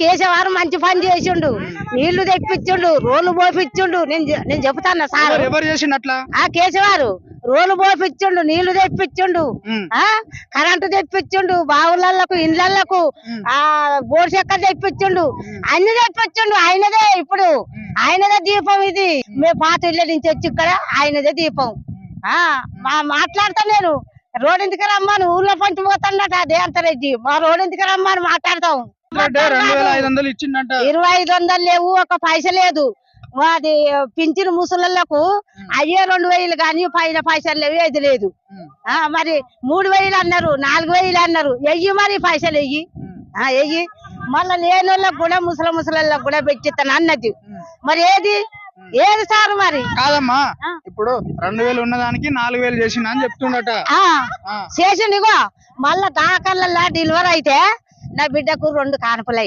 కేశవారు మంచి పని చేసిండు, నీళ్లు తెప్పించుండు, రోడ్లు పోపించుండు. నేను చెబుతాను సార్, ఎవరు చేసిండు అట్లా? ఆ కేశవారు రోడ్లు పోపించుండు, నీళ్లు తెప్పించుండు, కరెంటు తెప్పించుండు, బావులకు ఇండ్లకు బోర్ చెక్క తెప్పించుండు, అన్ని తెప్పించుండు. ఆయనదే ఇప్పుడు ఆయనదే దీపం. ఇది మేము పాత ఇళ్ళ నుంచి వచ్చి ఇక్కడ ఆయనదే దీపం. మాట్లాడతా నేను. రోడ్ ఎందుకు రమ్మాను, ఊర్లో పంచి పోతాడట దేవంతరెడ్డి. మా రోడ్ ఎందుకు రమ్మాను మాట్లాడతాం. 2500 లేవు, ఒక పైస లేదు. అది పింఛను ముసలకు అయ్యే 2000 కానీ పైన పైసలు లేవు, ఏది లేదు. మరి 3000 అన్నారు, 4000 అన్నారు. వెయ్యి మరి పైసలు వెయ్యి మళ్ళా లేని వాళ్ళకి కూడా ముసలకు కూడా పెట్టిస్తాను అన్నది. మరి ఏది సార్? మరి కాదమ్మా, ఇప్పుడు 2000 ఉన్నదానికి 4000 చేసిండు అని చెప్తుండట. చేసిండు. ఇగో మళ్ళా దాకల్లా డెలివరీ అయితే నా బిడ్డకు 2 కానుపలు